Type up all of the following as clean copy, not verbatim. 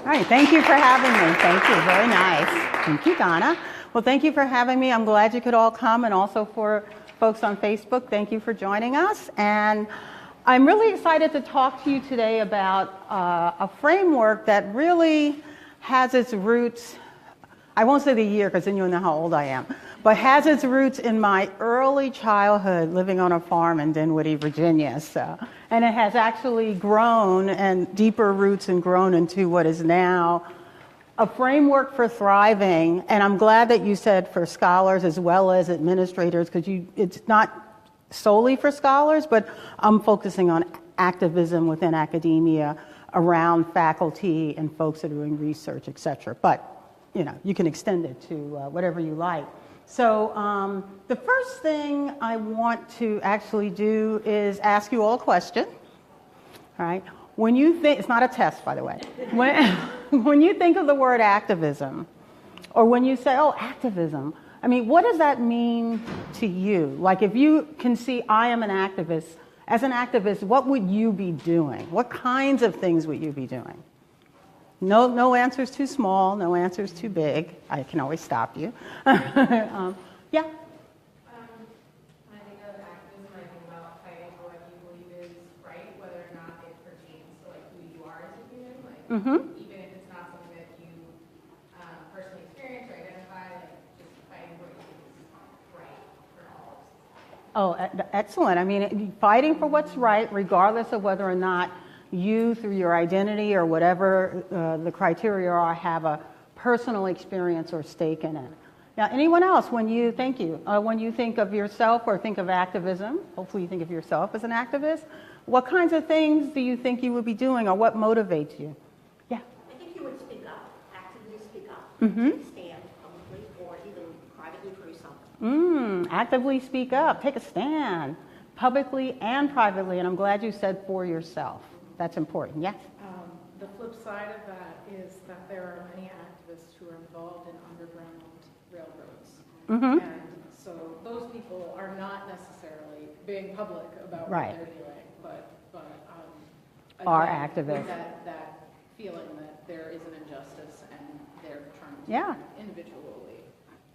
All right, thank you for having me. Thank you, very nice. Thank you, Donna. Well, thank you for having me. I'm glad you could all come, and also for folks on Facebook, thank you for joining us. And I'm really excited to talk to you today about a framework that really has its roots, I won't say the year because then you'll know how old I am, but has its roots in my early childhood living on a farm in Dinwiddie, Virginia. And it has actually grown and deeper roots and grown into what is now a framework for thriving. And I'm glad that you said for scholars as well as administrators, because it's not solely for scholars, but I'm focusing on activism within academia around faculty and folks that are doing research, et cetera. But you can extend it to whatever you like. So the first thing I want to actually do is ask you all a question. All right? When you think, it's not a test, by the way. When you think of the word activism, or when you say, oh, activism, I mean, what does that mean to you? Like, if you can see, I am an activist, as an activist, what would you be doing? What kinds of things would you be doing? No answer's too small, no answer's too big. I can always stop you. Yeah? When I think of activism, I think about fighting for what you believe is right, whether or not it pertains to who you are as a human. Even if it's not something that you personally experience or identify, just fighting for what you think is right for all of us. Oh, excellent. I mean, fighting for what's right, regardless of whether or not you, through your identity or whatever the criteria are, have a personal experience or stake in it. Now, anyone else, when you think of yourself or think of activism, hopefully you think of yourself as an activist, what kinds of things do you think you would be doing, or what motivates you? Yeah? I think you would speak up, actively speak up, stand publicly or even privately for yourself. Actively speak up, take a stand, publicly and privately, and I'm glad you said for yourself. That's important. Yes? The flip side of that is that there are many activists who are involved in underground railroads. And so those people are not necessarily being public about what they're doing, but are again, activists. That feeling that there is an injustice and they're trying to individually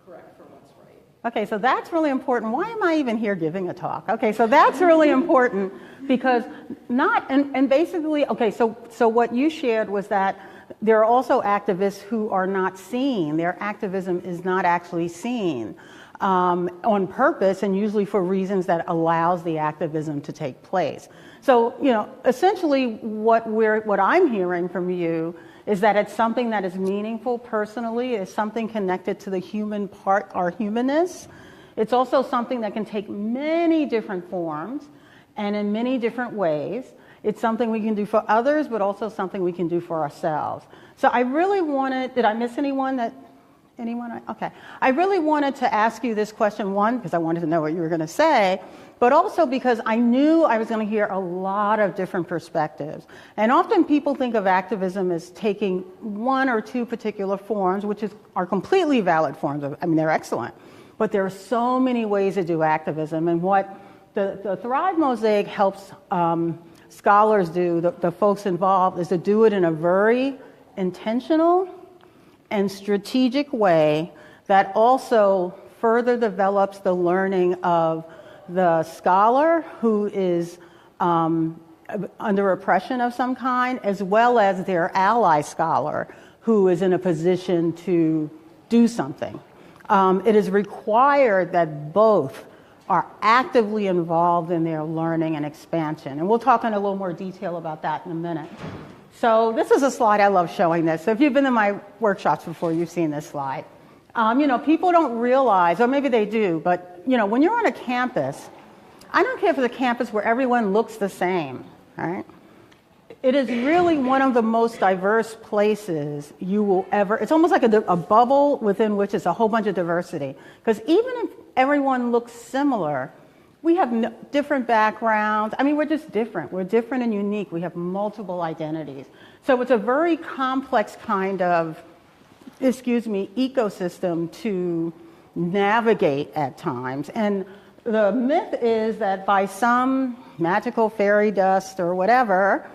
correct for what's right. Okay, so that's really important. Why am I even here giving a talk? Okay, so that's really important because basically, okay, so what you shared was that there are also activists who are not seen. Their activism is not actually seen on purpose, and usually for reasons that allows the activism to take place. So, essentially what I'm hearing from you is that it's something that is meaningful personally, it's something connected to the human part, our humanness. It's also something that can take many different forms and in many different ways. It's something we can do for others, but also something we can do for ourselves. So I really wanted, did I miss anyone? Okay. I really wanted to ask you this question, one, because I wanted to know what you were going to say, but also because I knew I was going to hear a lot of different perspectives. And often people think of activism as taking one or two particular forms, which are completely valid forms. They're excellent. But there are so many ways to do activism. And what the Thrive Mosaic helps scholars do, the folks involved, is to do it in a very intentional and strategic way that also further develops the learning of the scholar who is under oppression of some kind, as well as their ally scholar who is in a position to do something. It is required that both are actively involved in their learning and expansion. And we'll talk in a little more detail about that in a minute. So this is a slide, I love showing this. So if you've been in my workshops before, you've seen this slide. People don't realize, or maybe they do, but when you're on a campus, I don't care if it's a campus where everyone looks the same, right? It is really one of the most diverse places you will ever, it's almost like a bubble within which is a whole bunch of diversity. Because even if everyone looks similar, we have different backgrounds. We're just different. We're different and unique. We have multiple identities. So it's a very complex kind of, ecosystem to navigate at times. And the myth is that by some magical fairy dust or whatever,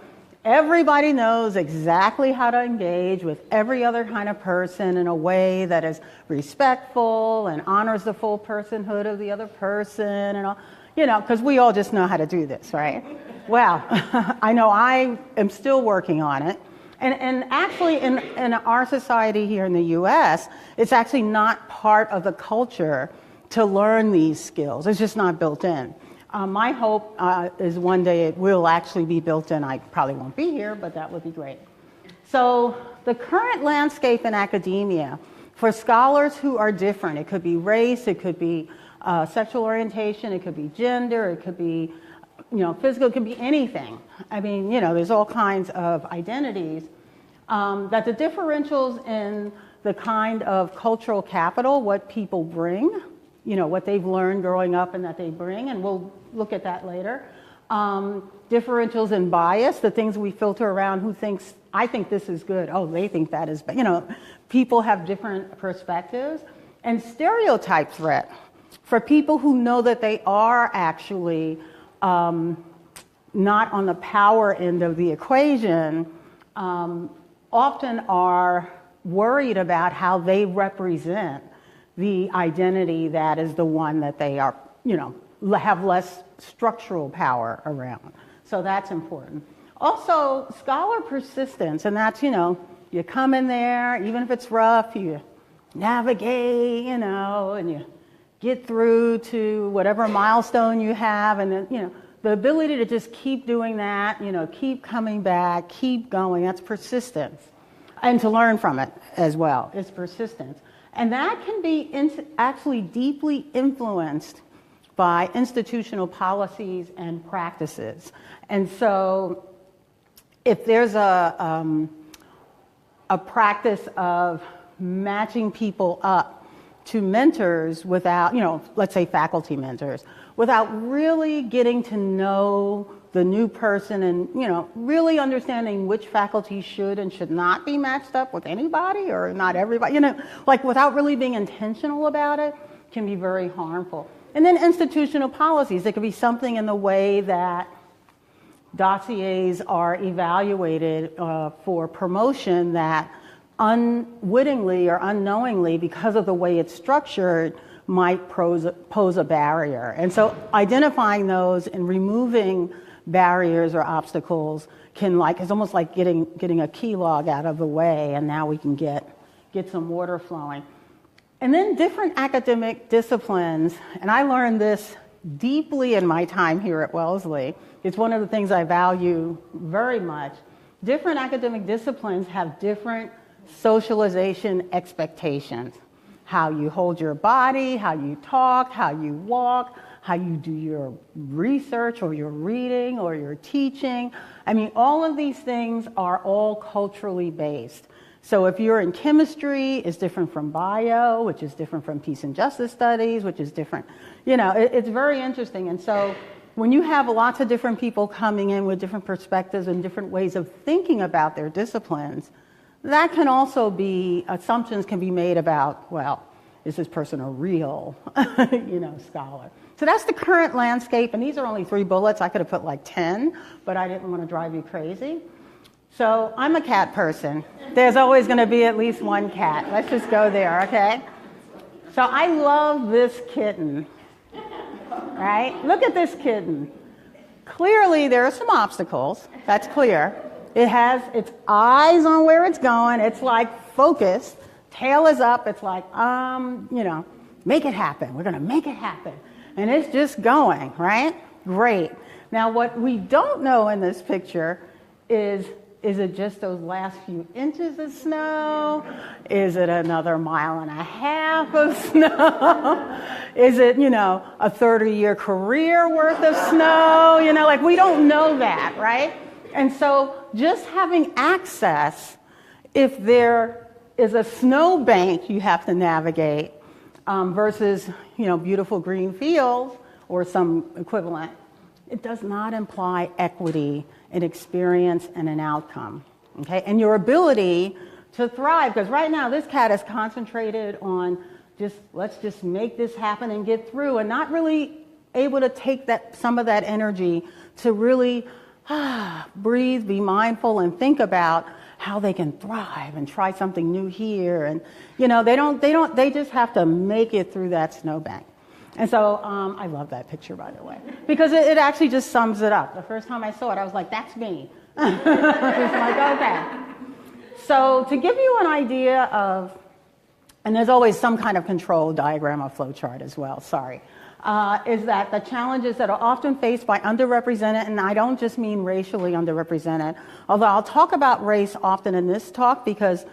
Everybody knows exactly how to engage with every other kind of person in a way that is respectful and honors the full personhood of the other person and all, because we all just know how to do this, right? Well, I know I am still working on it. And actually in our society here in the U.S., it's actually not part of the culture to learn these skills. It's just not built in. My hope is one day it will actually be built in. I probably won't be here, but that would be great. So the current landscape in academia for scholars who are different, it could be race, it could be sexual orientation, it could be gender, it could be physical, it could be anything. I mean, there's all kinds of identities. That the differentials in the kind of cultural capital, what people bring, what they've learned growing up and that they bring, and we'll look at that later. Differentials in bias, the things we filter around, who thinks, I think this is good, oh, they think that is bad. People have different perspectives. And stereotype threat, for people who know that they are actually not on the power end of the equation, often are worried about how they represent the identity that is the one that they are, have less structural power around. So that's important. Also, scholar persistence, and that's, you come in there, even if it's rough, you navigate, and you get through to whatever milestone you have, and then, the ability to just keep doing that, keep coming back, keep going, that's persistence. And to learn from it as well is persistence. And that can be actually deeply influenced by institutional policies and practices. And so if there's a practice of matching people up to mentors without, let's say faculty mentors, without really getting to know the new person and, really understanding which faculty should and should not be matched up with anybody or not everybody, without really being intentional about it, can be very harmful. And then institutional policies, there could be something in the way that dossiers are evaluated for promotion that unwittingly or unknowingly, because of the way it's structured, might pose a barrier. And so identifying those and removing barriers or obstacles it's almost like getting a key log out of the way, and now we can get some water flowing. And then different academic disciplines, and I learned this deeply in my time here at Wellesley. It's one of the things I value very much. Different academic disciplines have different socialization expectations. How you hold your body, how you talk, how you walk, how you do your research or your reading or your teaching. I mean, all of these things are all culturally based. So if you're in chemistry, it's different from bio, which is different from peace and justice studies, which is different. It's very interesting. And so when you have lots of different people coming in with different perspectives and different ways of thinking about their disciplines, that can also be, assumptions can be made about, well, is this person a real, scholar? So that's the current landscape, and these are only 3 bullets. I could have put like 10, but I didn't want to drive you crazy. So I'm a cat person. There's always going to be at least one cat. Let's just go there, okay? So I love this kitten, right? Look at this kitten. Clearly, there are some obstacles. That's clear. It has its eyes on where it's going. It's like focused. Tail is up. It's like, make it happen. We're going to make it happen. And it's just going, right? Great. Now, what we don't know in this picture is it just those last few inches of snow? Is it another 1.5 miles of snow? Is it, a 30-year career worth of snow? We don't know that, right? And so just having access, if there is a snow bank you have to navigate versus, beautiful green fields or some equivalent, it does not imply equity in experience and an outcome, okay? And your ability to thrive, because right now this cat is concentrated on let's just make this happen and get through, and not really able to take some of that energy to really breathe, be mindful, and think about how they can thrive and try something new here. And, they just have to make it through that snowbank. And so I love that picture, by the way, because it actually just sums it up. The first time I saw it, I was like, that's me. It's like, okay. So to give you an idea of, and there's always some kind of control diagram or flow chart as well, sorry, is that the challenges that are often faced by underrepresented, and I don't just mean racially underrepresented, although I'll talk about race often in this talk because,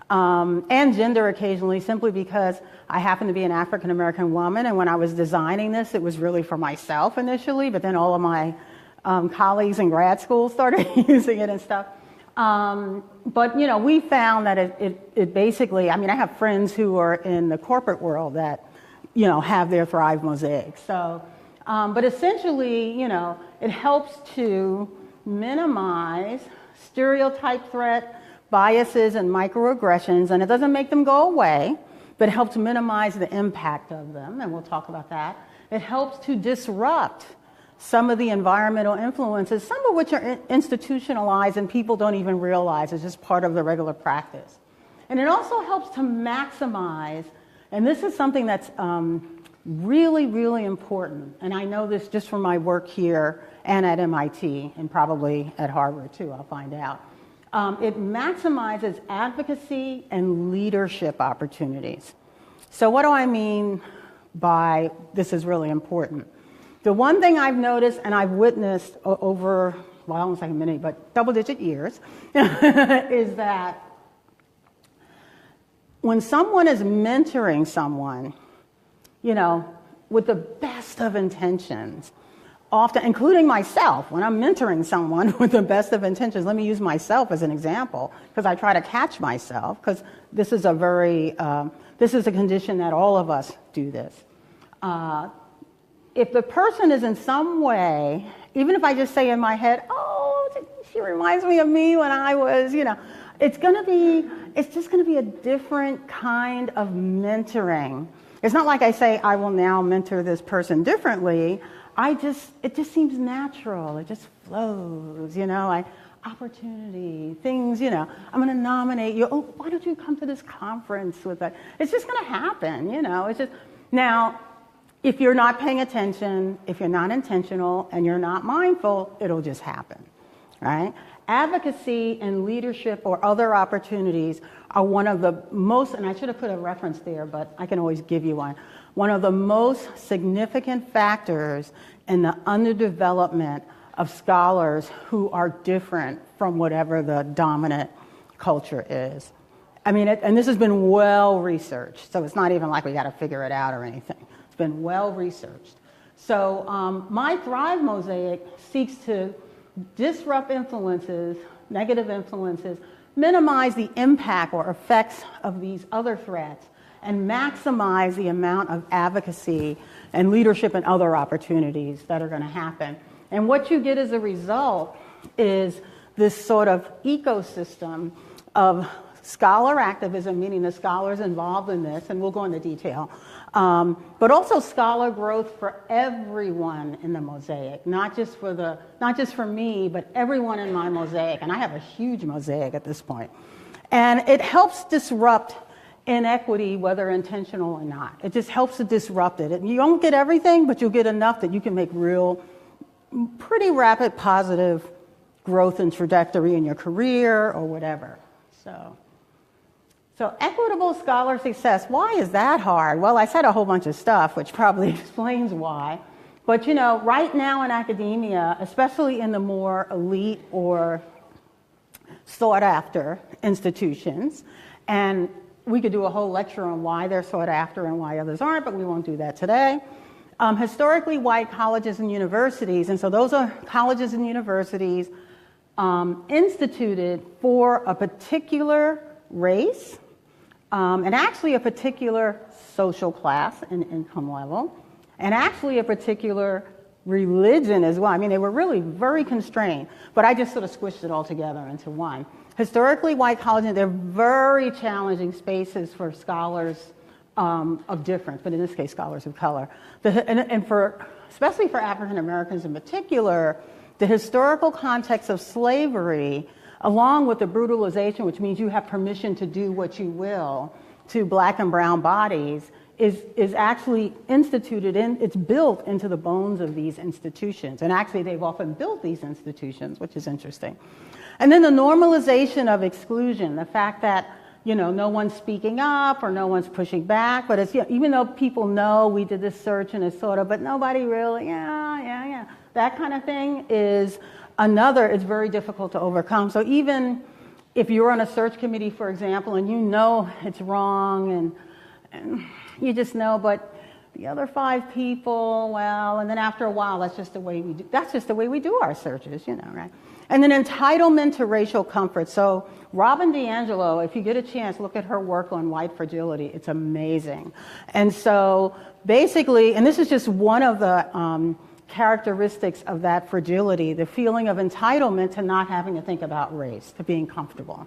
and gender occasionally, simply because I happen to be an African American woman, and when I was designing this, it was really for myself initially, but then all of my colleagues in grad school started using it and stuff. But, we found that it basically, I have friends who are in the corporate world that, have their Thrive Mosaic. So, but essentially, it helps to minimize stereotype threat, biases, and microaggressions, and it doesn't make them go away, but it helps minimize the impact of them, and we'll talk about that. It helps to disrupt some of the environmental influences, some of which are institutionalized and people don't even realize it's just part of the regular practice. And it also helps to maximize, and this is something that's really, really important, and I know this just from my work here and at MIT, and probably at Harvard too, I'll find out. It maximizes advocacy and leadership opportunities. So what do I mean by this is really important? The one thing I've noticed and I've witnessed over, well, almost like a minute, but double-digit years, is that when someone is mentoring someone, with the best of intentions, often, including myself, when I'm mentoring someone with the best of intentions, let me use myself as an example, because I try to catch myself, because this is a condition that all of us do this. If the person is in some way, even if I just say in my head, oh, she reminds me of me when I was, it's just going to be a different kind of mentoring. It's not like I say, I will now mentor this person differently. It just seems natural. It just flows, opportunity, things, I'm going to nominate you. Oh, why don't you come to this conference with that? It's just going to happen, it's just, now, if you're not paying attention, if you're not intentional, and you're not mindful, it'll just happen, right? Advocacy and leadership or other opportunities are one of the most, and I should have put a reference there, but I can always give you one of the most significant factors in the underdevelopment of scholars who are different from whatever the dominant culture is. And this has been well researched, so it's not even like we got to figure it out or anything. It's been well researched. So my Thrive Mosaic seeks to disrupt influences, negative influences, minimize the impact or effects of these other threats, and maximize the amount of advocacy and leadership and other opportunities that are going to happen. And what you get as a result is this sort of ecosystem of scholar activism, meaning the scholars involved in this, and we'll go into detail, but also scholar growth for everyone in the mosaic, not just for me, but everyone in my mosaic, and I have a huge mosaic at this point. And it helps disrupt inequity, whether intentional or not. It just helps to disrupt it. You don't get everything, but you'll get enough that you can make pretty rapid positive growth and trajectory in your career or whatever. So equitable scholar success, why is that hard? Well, I said a whole bunch of stuff, which probably explains why. But, right now in academia, especially in the more elite or sought-after institutions, and we could do a whole lecture on why they're sought after and why others aren't, but we won't do that today. Historically white colleges and universities, and so those are colleges and universities instituted for a particular race, and actually a particular social class and income level, and actually a particular religion as well. They were really very constrained, but I just sort of squished it all together into one. Historically white colleges, they're very challenging spaces for scholars of difference, but in this case, scholars of color. And especially for African Americans in particular, the historical context of slavery, along with the brutalization, which means you have permission to do what you will to black and brown bodies, is actually it's built into the bones of these institutions. And actually, they've often built these institutions, which is interesting. And then the normalization of exclusion, the fact that, no one's speaking up or no one's pushing back, but it's, even though people know we did this search and it's sort of, but nobody really, yeah. That kind of thing is it's very difficult to overcome. So even if you're on a search committee, for example, and you know it's wrong and you just know, but the other 5 people, well, and then after a while, that's just the way we do our searches, right? And then entitlement to racial comfort. So Robbin D'Angelo, if you get a chance, look at her work on white fragility. It's amazing. And so basically, and this is just one of the characteristics of that fragility, the feeling of entitlement to not having to think about race, to being comfortable.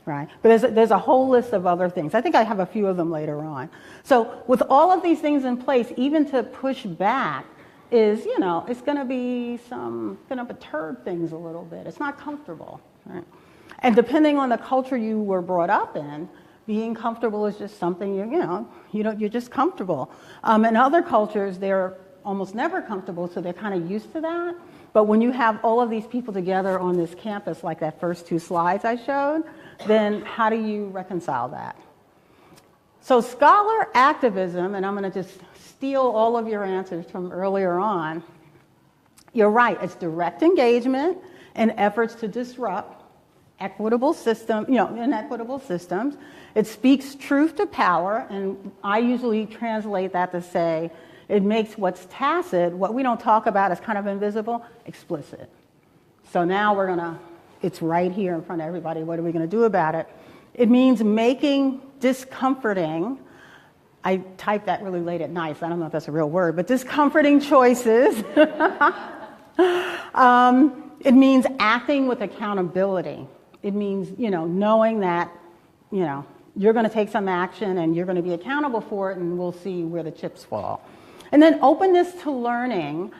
Right? But there's a whole list of other things. I think I have a few of them later on. So with all of these things in place, even to push back is, it's going to perturb things a little bit. It's not comfortable. Right? And depending on the culture you were brought up in, being comfortable is just something you're just comfortable. In other cultures, they're almost never comfortable, so they're kind of used to that. But when you have all of these people together on this campus, like that first 2 slides I showed, then how do you reconcile that? So scholar activism, and I'm going to just steal all of your answers from earlier on. You're right, it's direct engagement and efforts to disrupt inequitable systems. It speaks truth to power, and I usually translate that to say it makes what's tacit, what we don't talk about as kind of invisible, explicit. So now it's right here in front of everybody. What are we going to do about it? It means making discomforting, I typed that really late at night, so I don't know if that's a real word, but discomforting choices. It means acting with accountability. It means, knowing that, you're going to take some action and you're going to be accountable for it, and we'll see where the chips fall. And then openness to learning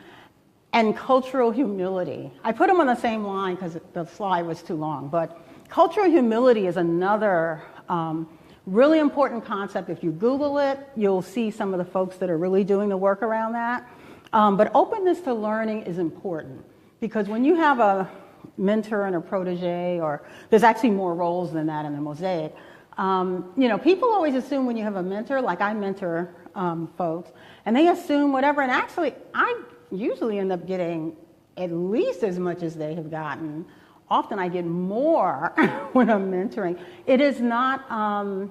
and cultural humility. I put them on the same line because the slide was too long, but cultural humility is another really important concept. If you Google it, you'll see some of the folks that are really doing the work around that. But openness to learning is important because when you have a mentor and a protege, or there's actually more roles than that in the Mosaic, people always assume when you have a mentor, like I mentor folks, and they assume whatever, and actually I usually end up getting at least as much as they have gotten. Often I get more when I'm mentoring. It is not,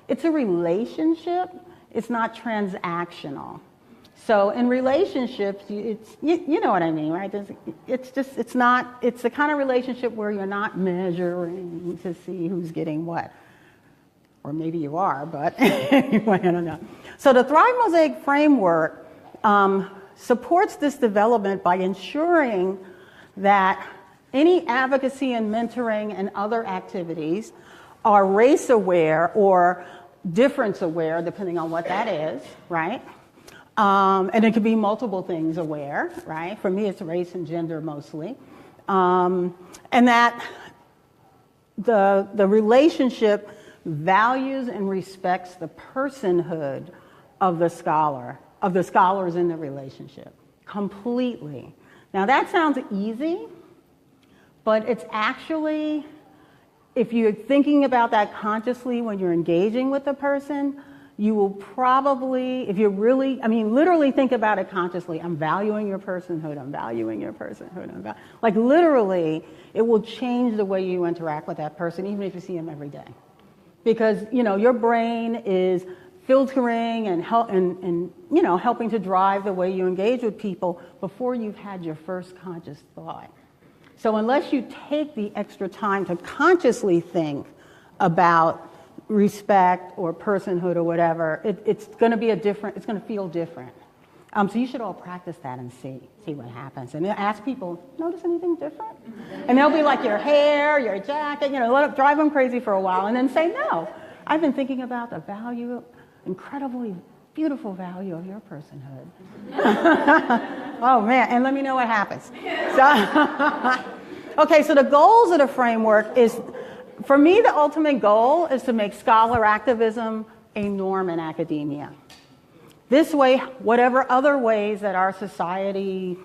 it's a relationship, it's not transactional. So in relationships, it's, you know what I mean, right? It's the kind of relationship where you're not measuring to see who's getting what. Or maybe you are, but anyway, I don't know. So the Thrive Mosaic framework supports this development by ensuring that any advocacy and mentoring and other activities are race aware or difference aware, depending on what that is, right? And it could be multiple things aware, right? For me, it's race and gender mostly. And that the relationship values and respects the personhood of the scholar, of the scholars in the relationship, completely. Now that sounds easy, but it's actually, if you're thinking about that consciously when you're engaging with the person, you will probably, if you really, literally think about it consciously. I'm valuing your personhood. I'm valuing your personhood. Like literally, it will change the way you interact with that person, even if you see them every day. Because, your brain is filtering and helping to drive the way you engage with people before you've had your first conscious thought. So unless you take the extra time to consciously think about respect or personhood or whatever, it's going to feel different. So you should all practice that and see what happens. And ask people, notice anything different? And they'll be like, your hair, your jacket, let it drive them crazy for a while, and then say, no, I've been thinking about the value, incredibly beautiful value of your personhood. Oh man, and let me know what happens. So, okay, so the goals of the framework is, for me, the ultimate goal is to make scholar activism a norm in academia. This way, whatever other ways that our society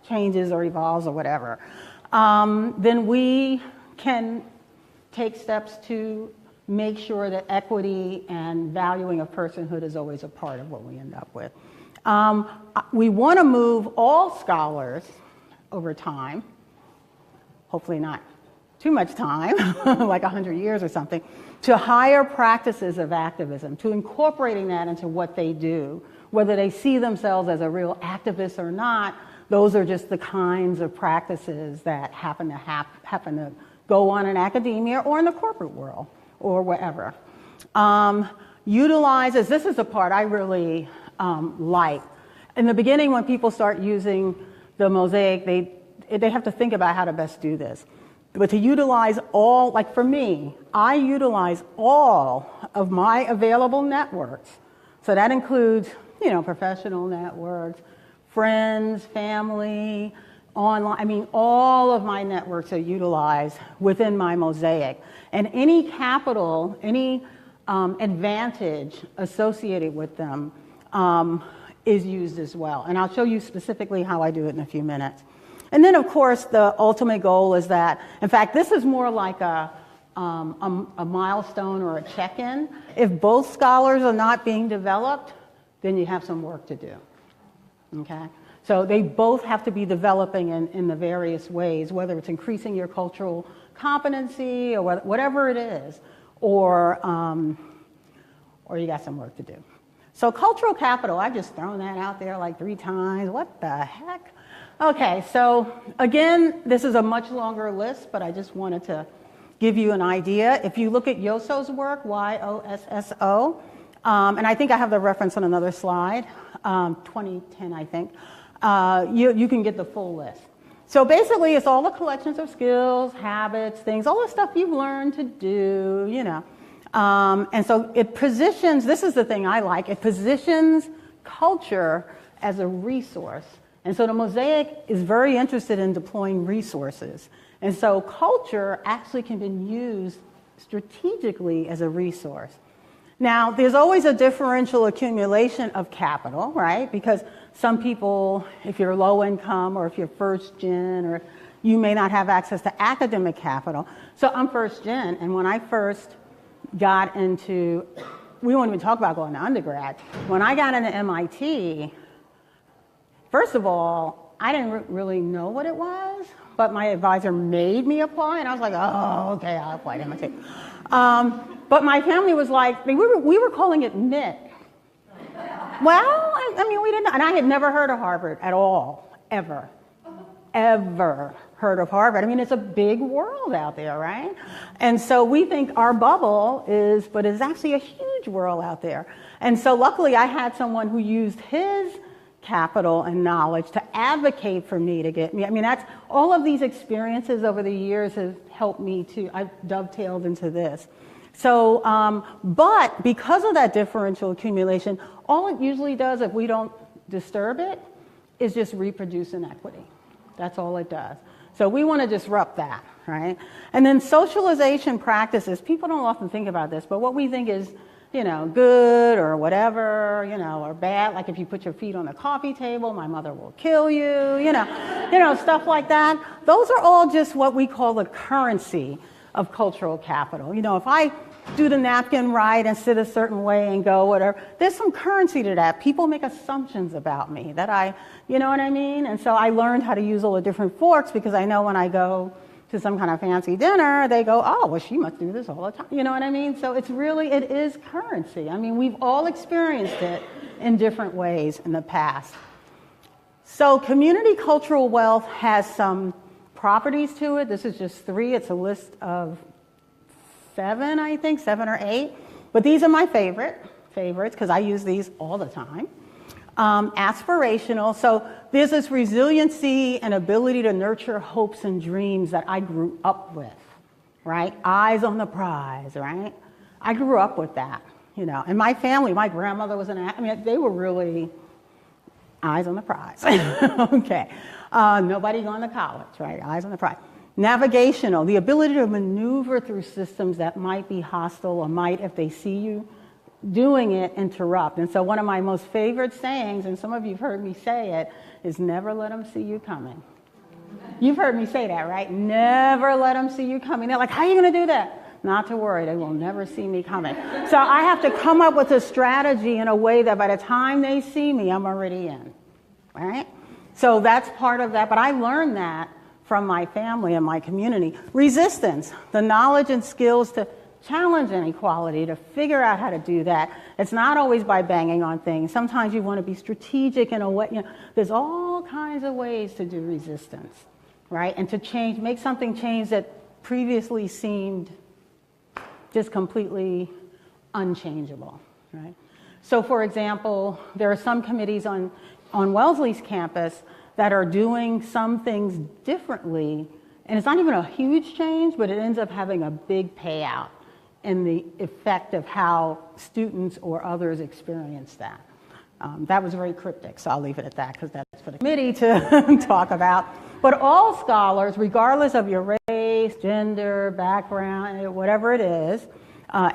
changes or evolves or whatever, then we can take steps to make sure that equity and valuing of personhood is always a part of what we end up with. We want to move all scholars over time, hopefully not too much time, like 100 years or something, to higher practices of activism, to incorporating that into what they do. Whether they see themselves as a real activist or not, those are just the kinds of practices that happen to go on in academia or in the corporate world or wherever. Utilizes, this is the part I really like. In the beginning, when people start using the Mosaic, they have to think about how to best do this. But to utilize all, like for me, I utilize all of my available networks. So that includes, professional networks, friends, family, online. I mean, all of my networks are utilized within my Mosaic. And any capital, any advantage associated with them is used as well. And I'll show you specifically how I do it in a few minutes. And then, of course, the ultimate goal is that, in fact, this is more like a milestone or a check-in. If both scholars are not being developed, then you have some work to do, okay? So they both have to be developing in the various ways, whether it's increasing your cultural competency or whatever it is, or you got some work to do. So cultural capital, I've just thrown that out there like 3 times. What the heck? Okay, so again, this is a much longer list, but I just wanted to give you an idea. If you look at Yosso's work, Y-O-S-S-O, and I think I have the reference on another slide, 2010, I think, you can get the full list. So basically, it's all the collections of skills, habits, things, all the stuff you've learned to do, and so it positions, this is the thing I like, it positions culture as a resource. And so the Mosaic is very interested in deploying resources. And so culture actually can be used strategically as a resource. Now, there's always a differential accumulation of capital, right? Because some people, if you're low income or if you're first gen, or you may not have access to academic capital. So I'm first gen, and when I first got into, we won't even talk about going to undergrad. When I got into MIT, first of all, I didn't really know what it was, but my advisor made me apply, and I was like, oh, okay, I'll apply to MIT. But my family was like, we were calling it MIT. Well, I mean, we didn't, and I had never heard of Harvard at all, ever heard of Harvard. I mean, it's a big world out there, right? And so we think our bubble is, but it's actually a huge world out there. And so luckily I had someone who used his capital and knowledge to advocate for me to get me. I mean, that's all of these experiences over the years have helped me to, I've dovetailed into this. So, but because of that differential accumulation, all it usually does if we don't disturb it is just reproduce inequity. That's all it does. So we want to disrupt that, right? And then socialization practices, people don't often think about this, but what we think is, good or whatever, or bad, like if you put your feet on the coffee table, my mother will kill you, stuff like that. Those are all just what we call the currency of cultural capital. If I do the napkin right and sit a certain way and go whatever, there's some currency to that. People make assumptions about me that you know what I mean? And so I learned how to use all the different forks because I know when I go to some kind of fancy dinner, they go, oh, well, she must do this all the time. You know what I mean? So it is currency. I mean, we've all experienced it in different ways in the past. So community cultural wealth has some properties to it. This is just 3. It's a list of 7, I think, 7 or 8. But these are my favorites because I use these all the time. Aspirational. So there's this resiliency and ability to nurture hopes and dreams that I grew up with, right? Eyes on the prize, right? I grew up with that. And my family, my grandmother was they were really eyes on the prize. Okay. Nobody going to college, right? Eyes on the prize. Navigational, the ability to maneuver through systems that might be hostile or might, if they see you doing it, interrupt. And so one of my most favorite sayings, and some of you have heard me say it, is never let them see you coming. You've heard me say that, right? Never let them see you coming. They're like, how are you going to do that? Not to worry, they will never see me coming. So I have to come up with a strategy in a way that by the time they see me, I'm already in, right? So that's part of that, but I learned that from my family and my community. Resistance, the knowledge and skills to challenge inequality, to figure out how to do that. It's not always by banging on things. Sometimes you want to be strategic in a way. There's all kinds of ways to do resistance, right? And to make something change that previously seemed just completely unchangeable, right? So, for example, there are some committees on Wellesley's campus that are doing some things differently, and it's not even a huge change, but it ends up having a big payout in the effect of how students or others experience that. That was very cryptic, so I'll leave it at that because that's for the committee to talk about. But all scholars, regardless of your race, gender, background, whatever it is,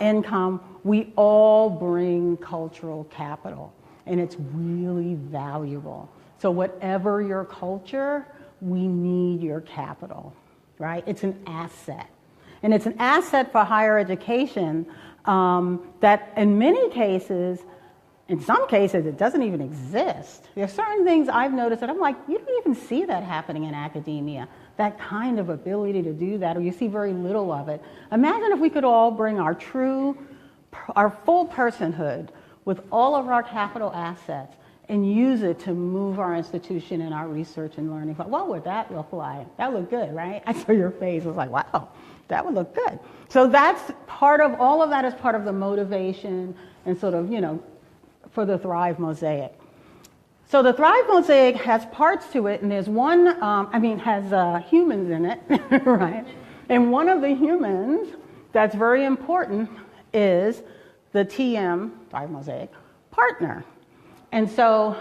income, we all bring cultural capital, and it's really valuable. So whatever your culture, we need your capital, right? It's an asset. And it's an asset for higher education that in many cases, in some cases, it doesn't even exist. There are certain things I've noticed that I'm like, you don't even see that happening in academia, that kind of ability to do that, or you see very little of it. Imagine if we could all bring our full personhood with all of our capital assets and use it to move our institution and our research and learning. What would that look like? That looked good, right? I saw your face. I was like, wow, that would look good. So that's part of, all of that is part of the motivation and sort of, for the Thrive Mosaic. So the Thrive Mosaic has parts to it, and there's one, has humans in it, right? And one of the humans that's very important is the TM, Thrive Mosaic, partner. And so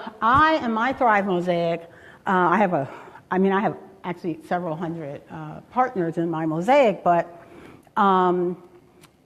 in my Thrive Mosaic, I have actually several hundred partners in my mosaic, but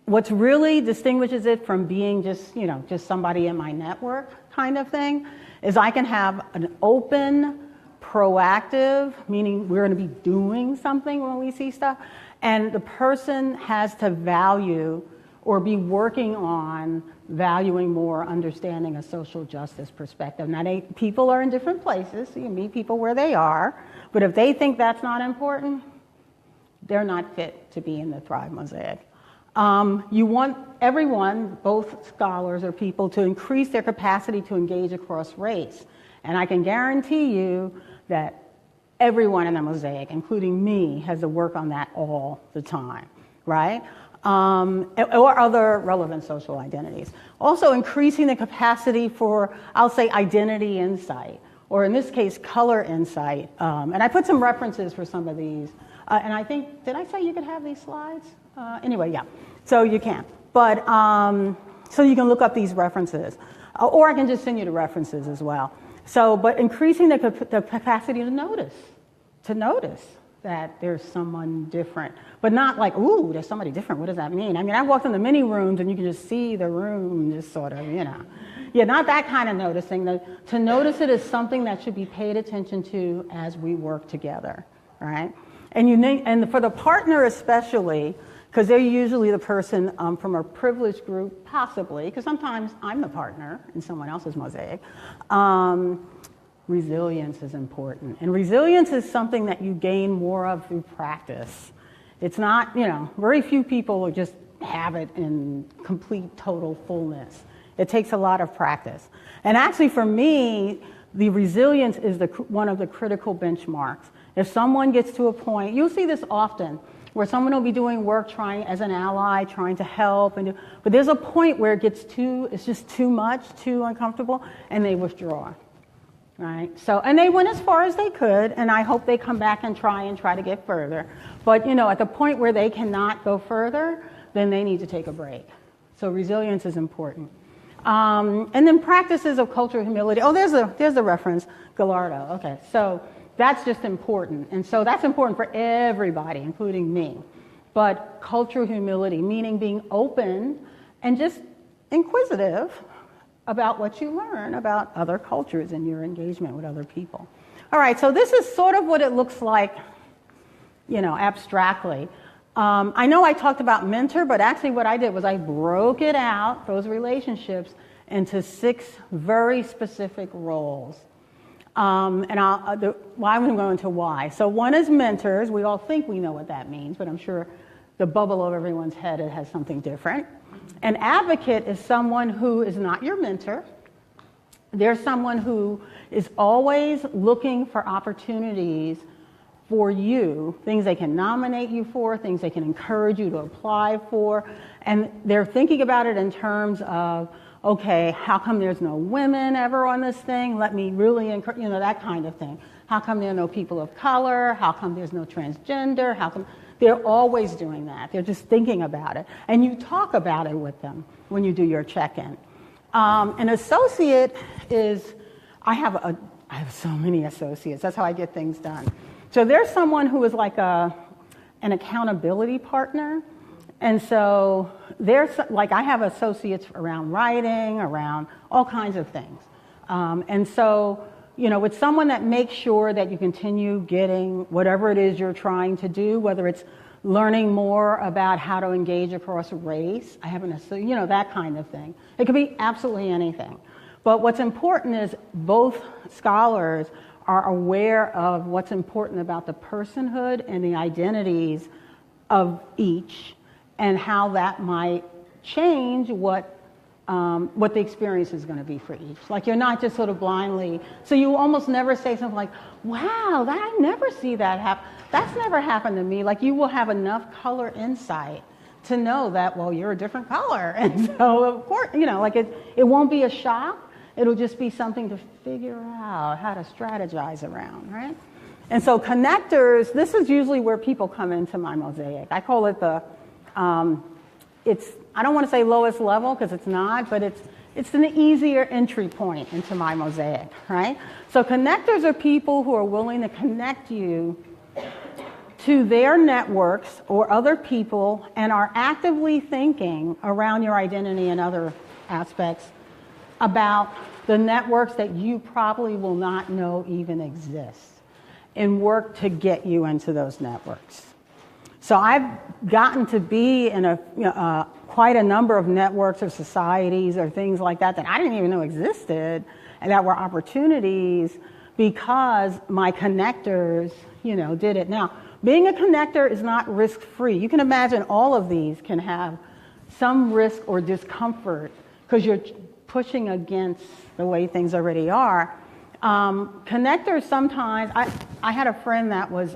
what really distinguishes it from being just somebody in my network kind of thing is I can have an open, proactive, meaning we're going to be doing something when we see stuff, and the person has to value or be working on valuing more understanding a social justice perspective. Now, people are in different places, so you meet people where they are, but if they think that's not important, they're not fit to be in the Thrive Mosaic. You want everyone, both scholars or people, to increase their capacity to engage across race. And I can guarantee you that everyone in the mosaic, including me, has to work on that all the time, right? Or other relevant social identities. Also increasing the capacity for, I'll say, identity insight, or in this case, color insight. And I put some references for some of these. And I think, did I say you could have these slides? Anyway, yeah, so you can. But, so you can look up these references. Or I can just send you the references as well. So, but increasing the capacity to notice that there's someone different. But not like, ooh, there's somebody different, what does that mean? I walked in the many rooms and you can just see the room, just sort of, Yeah, not that kind of noticing. To notice it as something that should be paid attention to as we work together, right? And for the partner especially, because they're usually the person from a privileged group, possibly, because sometimes I'm the partner in someone else's mosaic. Resilience is important. And resilience is something that you gain more of through practice. It's not, very few people just have it in complete, total fullness. It takes a lot of practice. And actually for me, the resilience is one of the critical benchmarks. If someone gets to a point, you'll see this often, where someone will be doing work as an ally, trying to help, but there's a point where it's just too much, too uncomfortable, and they withdraw, right? So, and they went as far as they could, and I hope they come back and try to get further. But, at the point where they cannot go further, then they need to take a break. So resilience is important. And then practices of cultural humility. Oh, there's the reference, Gallardo. Okay, so that's just important. And so that's important for everybody, including me. But cultural humility, meaning being open and just inquisitive about what you learn about other cultures and your engagement with other people. All right, so this is sort of what it looks like, abstractly. I know I talked about mentor, but actually what I did was I broke it out, those relationships, into 6 very specific roles. And I'm going to go into why. So one is mentors. We all think we know what that means, but I'm sure the bubble of everyone's head, it has something different. An advocate is someone who is not your mentor. They're someone who is always looking for opportunities for you, things they can nominate you for, things they can encourage you to apply for. And they're thinking about it in terms of, okay, how come there's no women ever on this thing? Let me really encourage, that kind of thing. How come there are no people of color? How come there's no transgender? How come? They're always doing that. They're just thinking about it. And you talk about it with them when you do your check-in. An associate is, I have so many associates. That's how I get things done. So there's someone who is like an accountability partner. And so I have associates around writing, around all kinds of things. And so, it's someone that makes sure that you continue getting whatever it is you're trying to do, whether it's learning more about how to engage across race. I have that kind of thing. It could be absolutely anything. But what's important is both scholars are aware of what's important about the personhood and the identities of each and how that might change what the experience is going to be for each. Like you're not just sort of blindly, so you almost never say something like, wow, I never see that happen. That's never happened to me. Like you will have enough color insight to know that, well, you're a different color. And so, of course, it won't be a shock. It'll just be something to figure out how to strategize around, right? And so connectors, this is usually where people come into my Mosaic. I call it I don't want to say lowest level because it's not, but it's an easier entry point into my Mosaic, right? So connectors are people who are willing to connect you to their networks or other people and are actively thinking around your identity and other aspects about the networks that you probably will not know even exist and work to get you into those networks. So I've gotten to be in quite a number of networks or societies or things like that I didn't even know existed and that were opportunities because my connectors, did it. Now, being a connector is not risk-free. You can imagine all of these can have some risk or discomfort because you're pushing against the way things already are. Connectors sometimes, I had a friend that was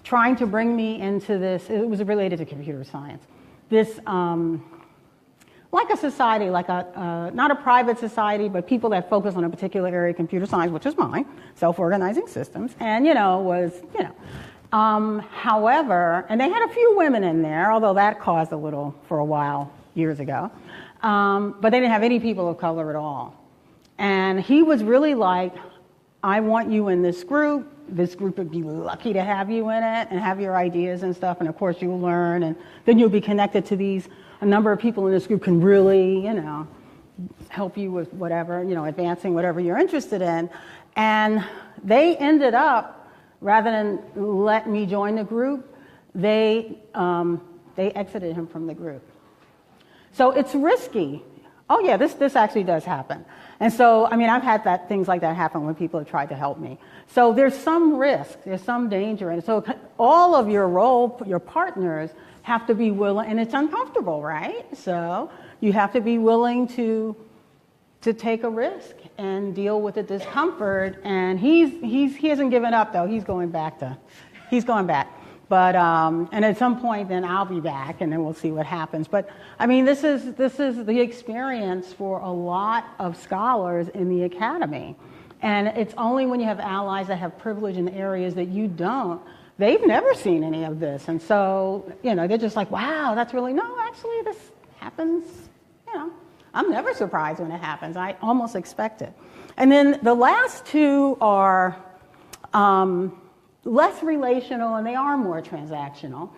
trying to bring me into this, it was related to computer science, this, like a society, like not a private society, but people that focus on a particular area of computer science, which is mine, self-organizing systems, and, however, and they had a few women in there, although that caused a little for a while, years ago, but they didn't have any people of color at all. And he was really like, I want you in this group. This group would be lucky to have you in it and have your ideas and stuff. And of course you'll learn and then you'll be connected to a number of people in this group can really, help you with whatever, advancing whatever you're interested in. And they ended up, rather than let me join the group, they exited him from the group. So it's risky. Oh yeah, this actually does happen. And so, I've had things like that happen when people have tried to help me. So there's some risk, there's some danger. And so all of your partners have to be willing, and it's uncomfortable, right? So you have to be willing to take a risk and deal with the discomfort. And he hasn't given up though, he's going back. But, and at some point then I'll be back and then we'll see what happens. But this is the experience for a lot of scholars in the academy. And it's only when you have allies that have privilege in areas that you don't they've never seen any of this. And so, they're just like, wow, that's really, no, actually this happens, I'm never surprised when it happens. I almost expect it. And then the last two are less relational, and they are more transactional.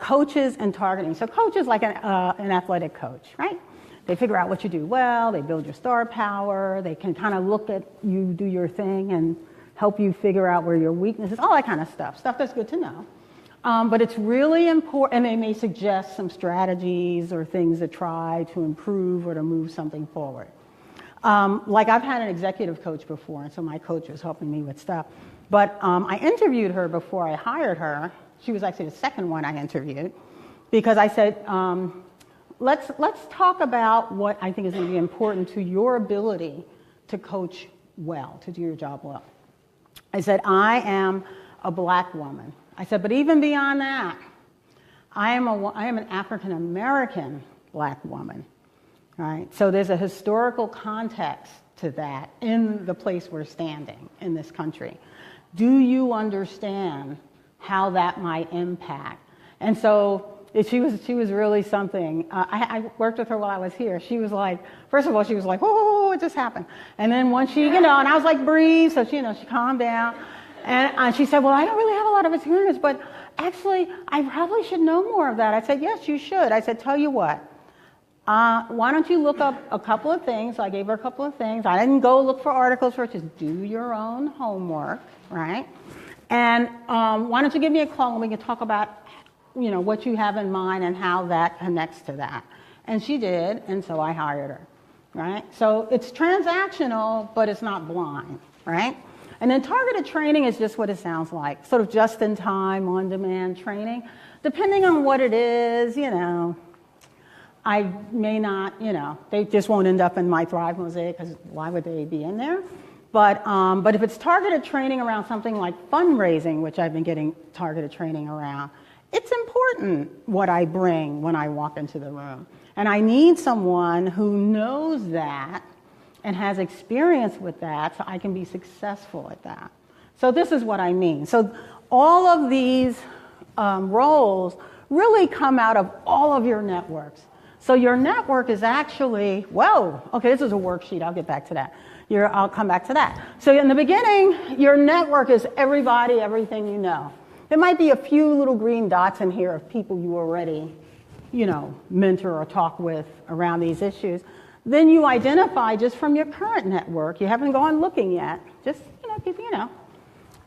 Coaches and targeting. So coach is like an athletic coach, right? They figure out what you do well, they build your star power, they can kind of look at you do your thing and help you figure out where your weakness is, all that kind of stuff that's good to know. But it's really important, and they may suggest some strategies or things to try to improve or to move something forward. Like I've had an executive coach before, and so my coach was helping me with stuff. But I interviewed her before I hired her. She was actually the second one I interviewed, because I said, let's talk about what I think is going to be important to your ability to coach well, to do your job well. I said, I am a black woman. I said, but even beyond that, I am an African American black woman. Right? So there's a historical context to that in the place we're standing in this country. Do you understand how that might impact? And so she was really something. I worked with her while I was here. She was like, first of all, she was like, oh, it just happened. And then once she, and I was like, breathe. So she calmed down. And she said, well, I don't really have a lot of experience, but actually, I probably should know more of that. I said, yes, you should. I said, tell you what. Why don't you look up a couple of things? I gave her a couple of things. I didn't go look for articles for it. Just do your own homework, right? And why don't you give me a call and we can talk about, what you have in mind and how that connects to that. And she did, and so I hired her, right? So it's transactional, but it's not blind, right? And then targeted training is just what it sounds like, sort of just-in-time, on-demand training. Depending on what it is, I may not, they just won't end up in my Thrive Mosaic, because why would they be in there? But if it's targeted training around something like fundraising, which I've been getting targeted training around, it's important what I bring when I walk into the room. And I need someone who knows that and has experience with that so I can be successful at that. So this is what I mean. So all of these roles really come out of all of your networks. So your network is actually, this is a worksheet. I'll get back to that. I'll come back to that. So in the beginning, your network is everybody, everything you know. There might be a few little green dots in here of people you already, mentor or talk with around these issues. Then you identify just from your current network. You haven't gone looking yet. Just, people,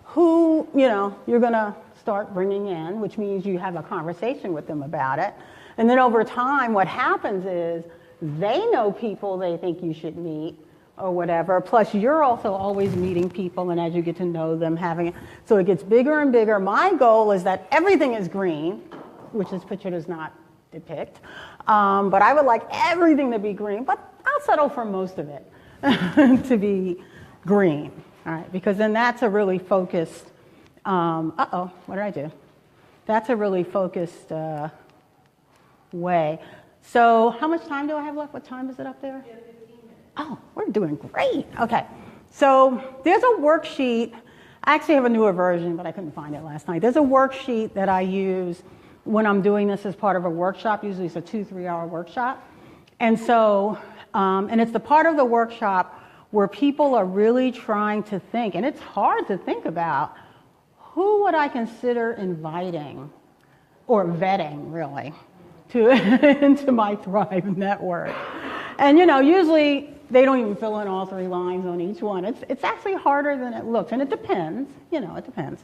who, you're going to start bringing in, which means you have a conversation with them about it. And then over time, what happens is they know people they think you should meet or whatever. Plus, you're also always meeting people, and as you get to know them, so it gets bigger and bigger. My goal is that everything is green, which this picture does not depict. But I would like everything to be green, but I'll settle for most of it to be green, all right? Because then that's a really focused, what did I do? That's a really focused way. So how much time do I have left? What time is it up there? 15 minutes. Oh, we're doing great. Okay. So there's a worksheet. I actually have a newer version, but I couldn't find it last night. There's a worksheet that I use when I'm doing this as part of a workshop. Usually it's a 2-3 hour workshop. And so, and it's the part of the workshop where people are really trying to think, and it's hard to think about, who would I consider inviting or vetting, really, into my Thrive network. And, usually they don't even fill in all 3 lines on each one. It's actually harder than it looks, and it depends, it depends.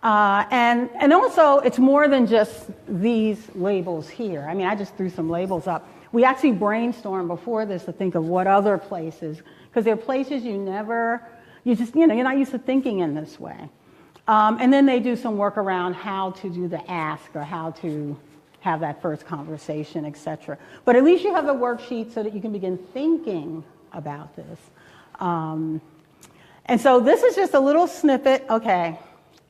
And also, it's more than just these labels here. I mean, I just threw some labels up. We actually brainstormed before this to think of what other places, because there are places you're not used to thinking in this way. And then they do some work around how to do the ask or how to have that first conversation, etc. But at least you have the worksheet so that you can begin thinking about this. And so this is just a little snippet. Okay,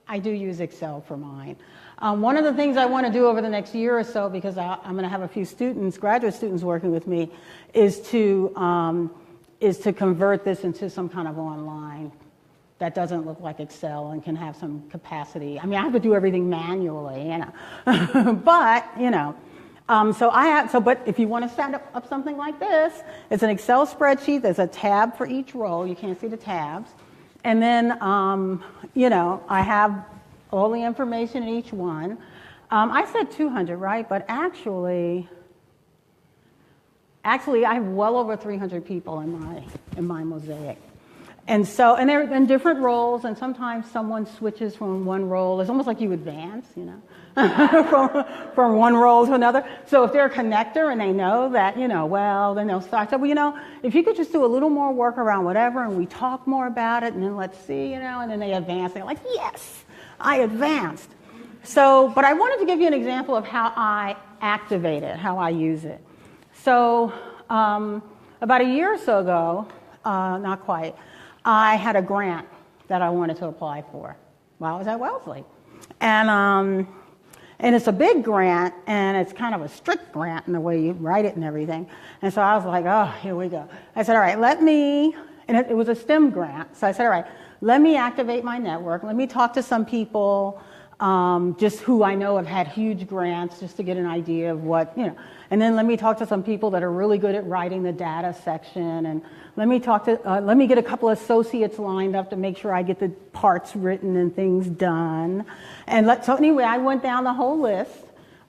I do use Excel for mine. One of the things I want to do over the next year or so, because I'm going to have a few students, graduate students working with me, is to convert this into some kind of online that doesn't look like Excel and can have some capacity. I mean, I have to do everything manually, you know. But, you know, but if you want to set up something like this, it's an Excel spreadsheet. There's a tab for each row. You can't see the tabs. And then, you know, I have all the information in each one. I said 200, right? But actually, I have well over 300 people in my Mosaic. And they're in different roles, and sometimes someone switches from one role. It's almost like you advance, you know, from one role to another. So if they're a connector and they know that, you know, well, then they'll start. So, well, you know, if you could just do a little more work around whatever, and we talk more about it, and then let's see, you know, and then they advance. They're like, yes, I advanced. So, but I wanted to give you an example of how I activate it, how I use it. So about a year or so ago, not quite, I had a grant that I wanted to apply for while I was at Wellesley. And it's a big grant, and it's kind of a strict grant in the way you write it and everything. And so I was like, oh, here we go. I said, all right, and it was a STEM grant. So I said, all right, let me activate my network. Let me talk to some people just who I know have had huge grants, just to get an idea of what, you know. And then let me talk to some people that are really good at writing the data section, and let me get a couple of associates lined up to make sure I get the parts written and things done. So anyway, I went down the whole list.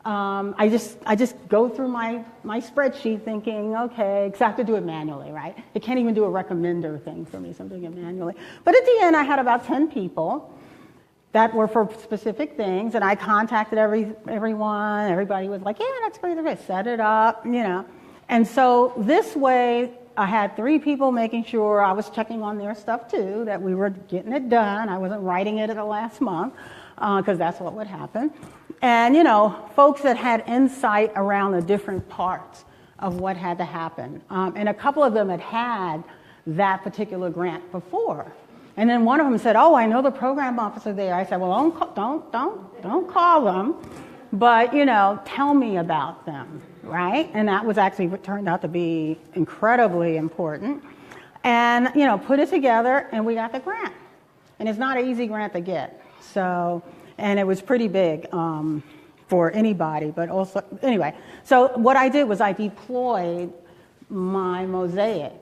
I just go through my spreadsheet thinking, okay, because I have to do it manually, right? It can't even do a recommender thing for me, so I'm doing it manually. But at the end, I had about 10 people that were for specific things, and I contacted everyone. Everybody was like, yeah, that's great. Set it up, you know. And so this way, I had 3 people making sure I was checking on their stuff too, that we were getting it done. I wasn't writing it at the last month, because that's what would happen. And, you know, folks that had insight around the different parts of what had to happen. And a couple of them had that particular grant before. And then one of them said, oh, I know the program officer there. I said, well, don't call them, but, you know, tell me about them, right? And that was actually what turned out to be incredibly important. And, you know, put it together, and we got the grant. And it's not an easy grant to get. So, and it was pretty big for anybody, but also, anyway. So what I did was I deployed my Mosaic.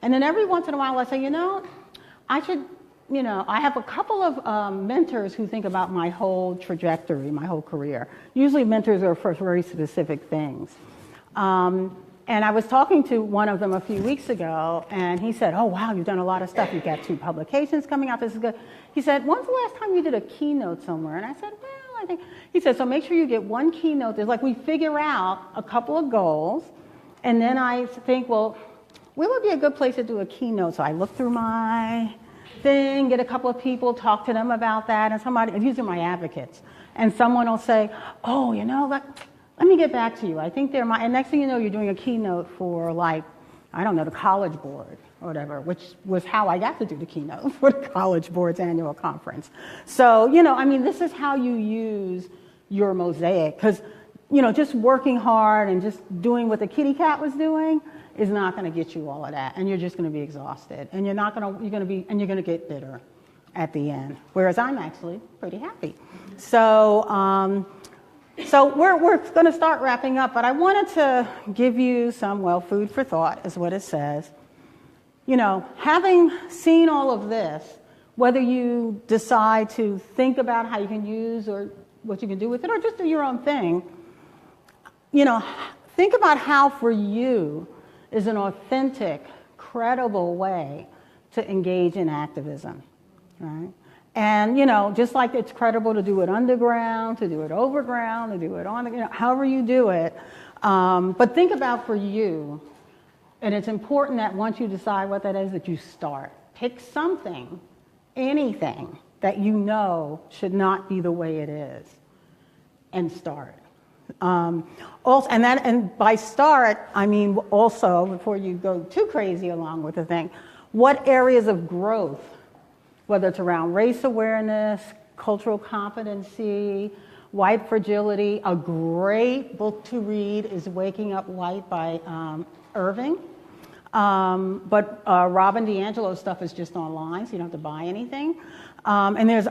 And then every once in a while I say, you know, I have a couple of mentors who think about my whole trajectory, my whole career. Usually mentors are for very specific things. And I was talking to one of them a few weeks ago, and he said, oh, wow, you've done a lot of stuff. You've got 2 publications coming out. This is good. He said, when's the last time you did a keynote somewhere? And I said, well, I think. He said, so make sure you get 1 keynote. There's like we figure out a couple of goals, and then I think, well, where would be a good place to do a keynote? So I look through my thing, get a couple of people, talk to them about that, and these are my advocates, and someone will say, oh, you know, let me get back to you. I think and next thing you know, you're doing a keynote for, like, I don't know, the College Board or whatever, which was how I got to do the keynote for the College Board's annual conference. So, you know, I mean, this is how you use your Mosaic, because, you know, just working hard and just doing what the kitty cat was doing is not going to get you all of that, and you're just going to be exhausted, and you're going to get bitter at the end. Whereas I'm actually pretty happy. So, we're going to start wrapping up, but I wanted to give you some, food for thought is what it says. You know, having seen all of this, whether you decide to think about how you can use or what you can do with it, or just do your own thing, you know, think about how for you is an authentic, credible way to engage in activism, right? And, you know, just like it's credible to do it underground, to do it overground, to do it on, you know, however you do it. But think about for you, and it's important that once you decide what that is, that you start. Pick something, anything that you know should not be the way it is, and start. Also, and by start, I mean also, before you go too crazy along with the thing, what areas of growth, whether it's around race awareness, cultural competency, white fragility. A great book to read is Waking Up White by Irving. But Robbin D'Angelo's stuff is just online, so you don't have to buy anything. And there's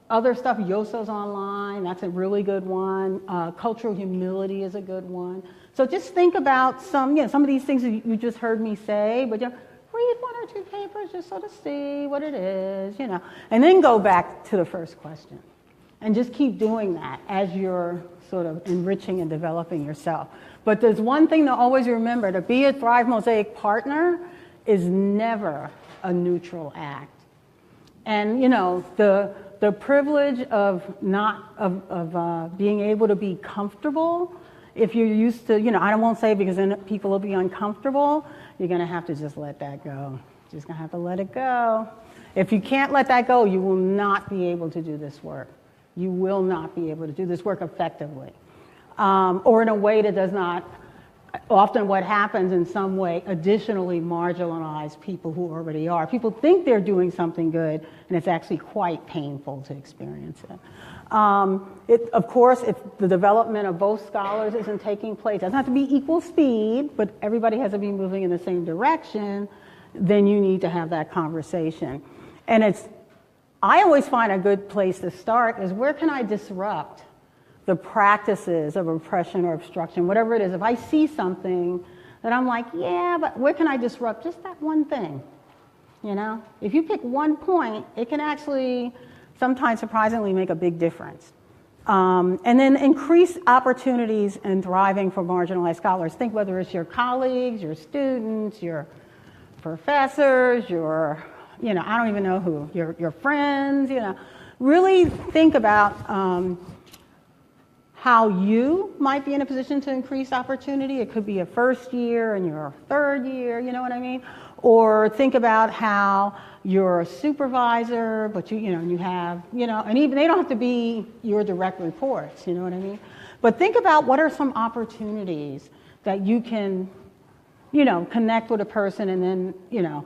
other stuff. Yoso's online. That's a really good one. Cultural humility is a good one. So just think about some of these things that you just heard me say, but read one or two papers just sort of see what it is, and then go back to the first question. And just keep doing that as you're sort of enriching and developing yourself. But there's one thing to always remember: to be a Thrive Mosaic partner is never a neutral act. And the privilege of being able to be comfortable. If you're used to, I won't say, because then people will be uncomfortable. You're going to have to just let that go. Just going to have to let it go. If you can't let that go, you will not be able to do this work. You will not be able to do this work effectively. Or in a way that does not, often what happens in some way, additionally marginalize people who already are. People think they're doing something good, and it's actually quite painful to experience it. Of course, if the development of both scholars isn't taking place, it doesn't have to be equal speed, but everybody has to be moving in the same direction, then you need to have that conversation. And I always find a good place to start is, where can I disrupt the practices of oppression or obstruction, whatever it is. If I see something that I'm like, yeah, but where can I disrupt just that one thing? If you pick one point, it can actually sometimes surprisingly make a big difference. And then increase opportunities in thriving for marginalized scholars. Think whether it's your colleagues, your students, your professors, your, I don't even know who, your friends, Really think about how you might be in a position to increase opportunity. It could be a first year and your third year, you know what I mean? Or think about how you're a supervisor, but you have, and even they don't have to be your direct reports, you know what I mean? But think about what are some opportunities that you can, connect with a person and then,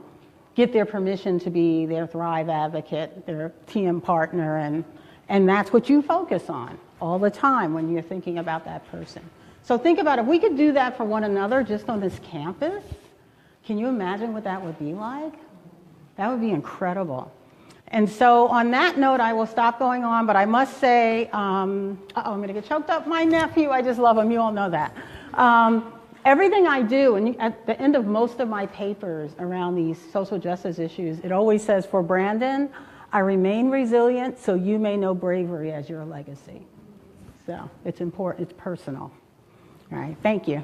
get their permission to be their Thrive advocate, their TM partner, and that's what you focus on all the time when you're thinking about that person. So think about if we could do that for one another just on this campus. Can you imagine what that would be like? That would be incredible. And so on that note, I will stop going on, but I must say, I'm going to get choked up. My nephew, I just love him. You all know that. Everything I do, and at the end of most of my papers around these social justice issues, it always says, for Brandon, I remain resilient so you may know bravery as your legacy. So it's important, it's personal. All right, thank you.